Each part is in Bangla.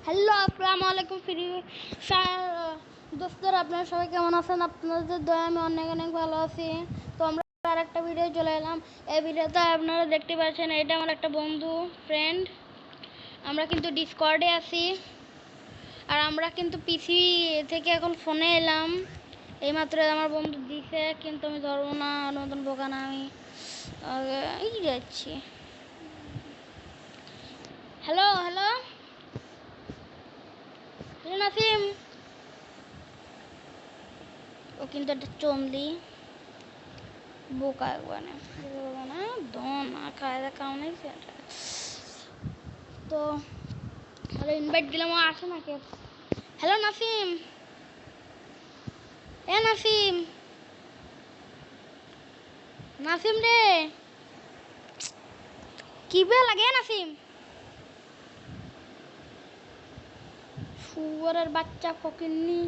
হ্যালো, আসসালামু আলাইকুম দোস্তরা, আপনারা সবাই কেমন আছেন? আপনাদের দয়া আমি অনেক অনেক ভালো আছি। তো আমরা আরেকটা ভিডিও চলে এলাম। এই ভিডিওতে আপনারা দেখতে পাচ্ছেন, এটা আমার একটা বন্ধু ফ্রেন্ড। আমরা কিন্তু ডিসকর্ডে আছি, আর আমরা কিন্তু পিসি থেকে এখন ফোনে এলাম। এইমাত্র আমার বন্ধু দিছে, কিন্তু আমি ধরবো না, নতুন বোকা না আমি যাচ্ছি। হ্যালো হ্যালো নাসিম, ও কিন্তু একটা চন্দি বোকা একবারে না, দন কায়দা কাম নেই সেটা। তো হ্যালো ইনভাইট দিলাম, ও আসে না কে? হ্যালো নাসিম, এ নাসিম, নাসিম রে, কি বে লাগে নাসিম? শুয়ারের বাচ্চা ফকিন্নি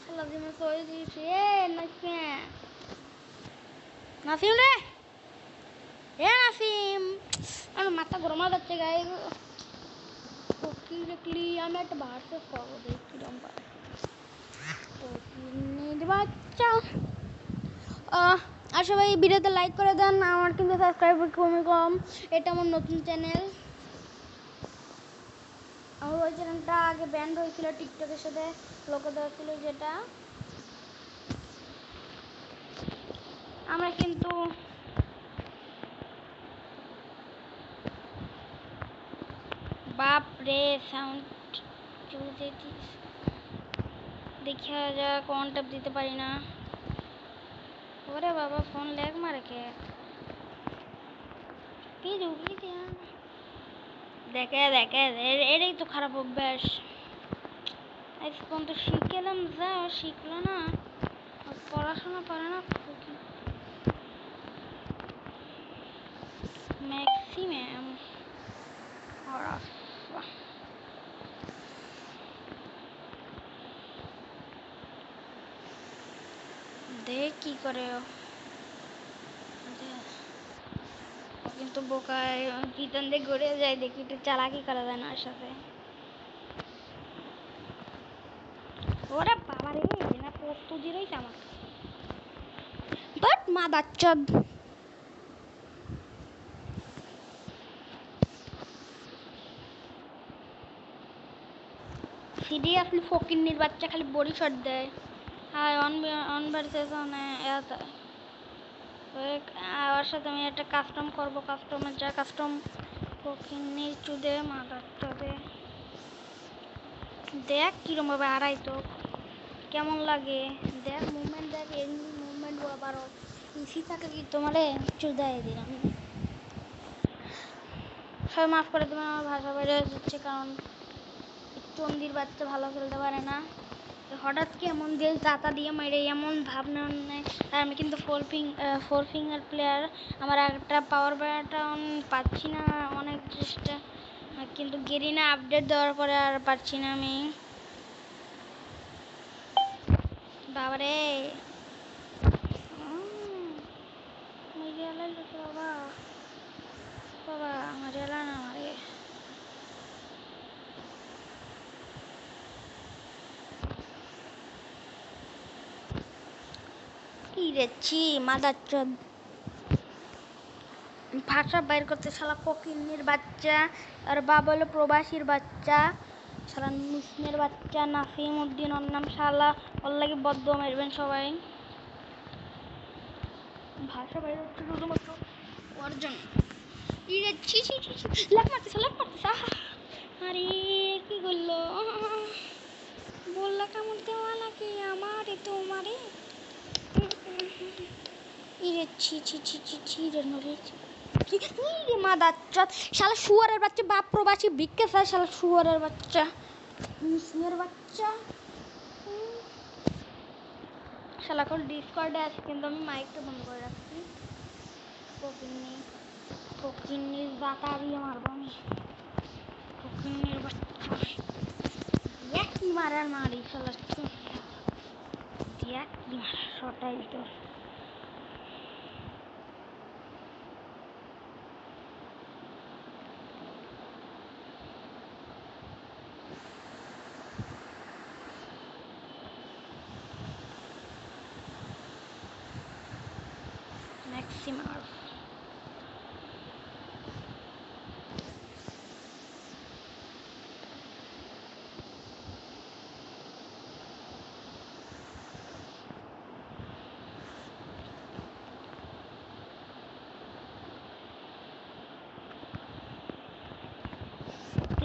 শালা দিমে সই দিয়েছে। এ নাসিম, নাসিম রে, এ নাসিম, আমার মাথা গরম হয়ে যাচ্ছে গায়ে। ফকির দেখলি আমি একটা বাড়ছে করবো, দেখি রম্বা ফকিন্নির বাচ্চা। আর সবাই ভিডিওতে লাইক করে দেন, আমার কিন্তু সাবস্ক্রাইবার খুবই কম। এটা আমার নতুন চ্যানেল। আমার ওই চ্যানেলটা আগে ব্যান্ড হয়েছিল টিকটকের সাথে লোকে দেওয়া ছিল, যেটা আমরা কিন্তু বাপ রে সাউন্ড দেখা যা কোন ট্যাপ দিতে পারি না। ওরে বাবা, ফোন ল্যাগ মারে কে? কি জরুরি দেখে দেখে, এটাই তো খারাপ অভ্যাস। আজ পর্যন্ত শিখলাম, যা শিখলো না, পড়াশোনা করে না ম্যাক্সিমাম। দেখ কি করে কিন্তু বোকায় কিতন দিয়ে ঘুরে যায়, দেখি একটু চালাকি করা যায় না ওর সাথে। ওরে বাবা রে, না প্রস্তুতি রয়েছে আমার, বাট মা বাচ্চা সিরিয়াসলি ফকিন্নির বাচ্চা খালি বডি শট দেয়। হাই অন ভার্সেশনে ওর সাথে আমি একটা কাস্টম করবো, কাস্টমের যা কাস্টম ফকিন্নির চুদে মা বাচ্চাদে। দেখ কিরম ভাবে হারাই তো, কেমন লাগে দেখ, মুভমেন্ট দেখ, এমনি মুভমেন্ট আবার ইসি থাকে কি তোমারে চুদাই দিলাম। সবাই মাফ করে দেবেন, আমার ভাষা বাইরে যাচ্ছে, কারণ চন্দির বাচ্চা ভালো খেলতে পারে না। হঠাৎ কি এমন দিয়ে দাতা দিয়ে মেরে এমন ভাবনা নেয়। আর আমি কিন্তু ফোর ফিঙ্গার প্লেয়ার, আমার একটা পাওয়ার বাটন পাচ্ছি না, অনেক চেষ্টা, কিন্তু গেরিনা আপডেট দেওয়ার পরে আর পাচ্ছি না আমি। বাবারে বাবা বাবা, আমার এলা না মারে। কি রেছি মাদারচোদ, ভাষা বাইর করতে শালা ফকিন্নির বাচ্চা, আর বাবা হলো প্রবাসীর বাচ্চা, শালা মুসলিমের বাচ্চা নাসিম উদ্দিন ওর নাম, শালা ওর লাগে বদ্ধ মারবেন সবাই। ভাষা বাইর হচ্ছে শুধুমাত্র ওর জন্য। ছি ছি ছি ছি, লাভ মারতেছে লাভ মারতেছে, আরে কি করলো? বললা কামড় দেওয়া নাকি আমারে তোমারে? ইরে ছি ছি ছি ছি ছি রে নরে, মাদারচোদ, শালা শুয়ারের বাচ্চা, বাপ প্রবাসী ভিক্ষে চায়, শালা শুয়ারের বাচ্চা, মুসলিমের বাচ্চা। শালা এখন ডিসকর্ডে আছে, কিন্তু আমি মাইকটা বন্ধ করে রাখছি। ফকিন্নির দাতা দিয়ে মারবো আমি, ফকিন্নির বাচ্চা। দেখ কি মারার মারি শালা, দেখ কি মারা শটাই তো। স্মার্ট।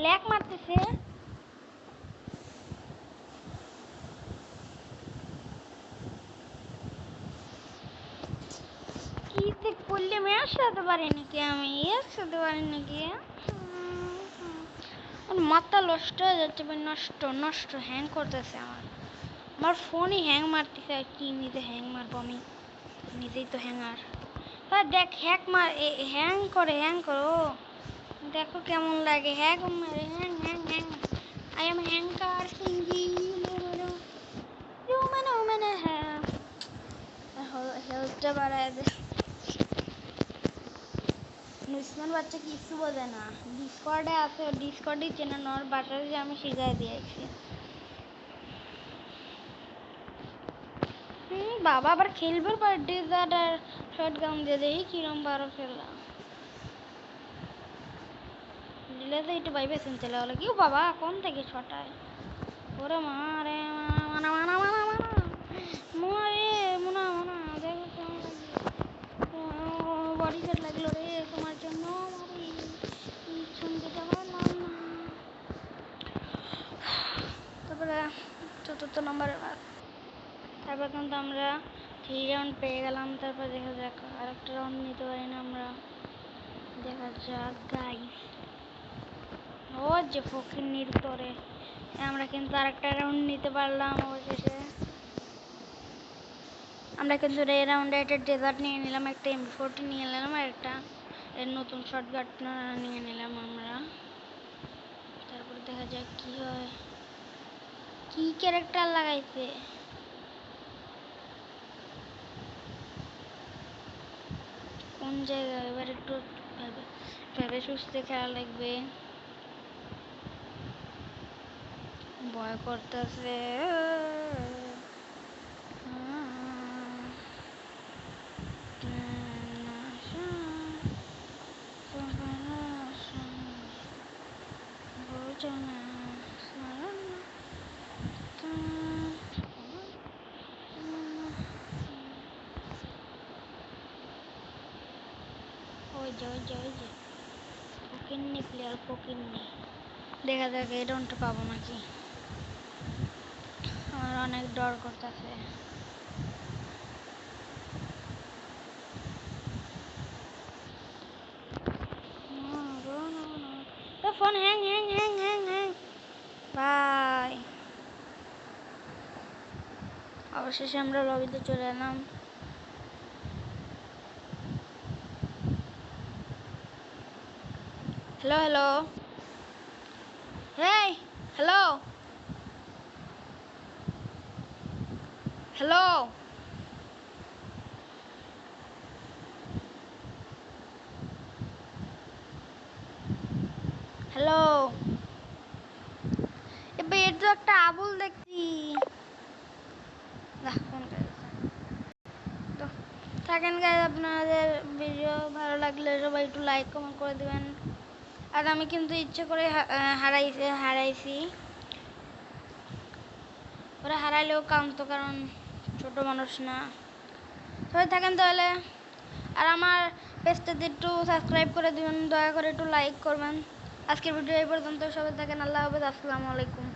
ল্যাগ মারতেছে। কি দেখ করলে আমি একসাথে পারি নাকি, আমি একসাথে পারি নাকি? মাথা নষ্ট হয়ে যাচ্ছে ভাই, নষ্ট নষ্ট হ্যাং করতেছে আমার ফোনই হ্যাং মারতেছে। আর কি নিজে হ্যাং মারবো আমি, নিজেই তো হ্যাঙ্গার। দেখ হ্যাং করে হ্যাং করো, দেখো কেমন লাগে। হ্যাং মারে hang hang hang. I am হ্যাঙ্কার সিঙ্গি মানে হ্যাঁ হেলথটা বাড়ায় দে। নুসমান বাচ্চা কিছু বোঝে না, ডিসকর্ডে আছে, ডিসকর্ডই চেনে না, ওর বাসায় যে আমি শিখাই দিয়েছি। বাবা আবার খেলবে পারে ডেজার্ট আর শর্ট গান দিয়ে দেই কিরম বারো খেলা দিলে তো একটু বাইবে শুনতে লাগলো কি বাবা কোন থেকে ছটায় ওরে মা রে মানা মানা মানা মানা মোনা রে মোনা মোনা দেখো কেমন লাগে বডি সেট লাগলো রে তোমার জন্য মারি শুনতে যাবার নাম না। তারপরে চতুর্থ নম্বরে তারপর কিন্তু আমরা 3 রাউন্ড পেয়ে গেলাম। তারপর দেখা যাক আরেকটা রাউন্ড নিতে পারি না আমরা, দেখা যাক গাইস। ও যে ফকির নির্তরে আমরা কিন্তু আরেকটা রাউন্ড নিতে পারলাম অবশেষে। আমরা কিন্তু এই রাউন্ডে একটা ডেজার্ট নিয়ে নিলাম, একটা M40 নিয়ে নিলাম, আর একটা এর নতুন শটগান নিয়ে নিলাম আমরা। তারপর দেখা যাক কি হয়, কি ক্যারেক্টার লাগাইছে। কোন জায়গায় এবার একটু ভেবে সুস্থে খেলা লাগবে, ভয় করতেছে। ফকিন্নি প্লেয়ার ফকিন্নি, দেখা যাক এই রাউন্ডটা পাবো নাকি, আমার অনেক ডর করতেছে। Phone hang hang hang hang hang bye. অবশেষে আমরা লবিতে চলে এলাম। Hello hello hey hello hello hello, এবার এর তো একটা আবুল দেখছি। তো থাকেন গাইস, আপনাদের ভিডিও ভালো লাগলে সবাই একটু লাইক কমেন্ট করে দেবেন। আর আমি কিন্তু ইচ্ছে করে হারাইছি, ওরা হারাইলেও কাঁদতো, কারণ ছোট মানুষ না। সবাই থাকেন তাহলে, আর আমার পেজটাতে একটু সাবস্ক্রাইব করে দিবেন, দয়া করে একটু লাইক করবেন। আজকের ভিডিও এই পর্যন্ত, সবাই থাকেন, আল্লাহ হাফেজ, আসসালামু আলাইকুম।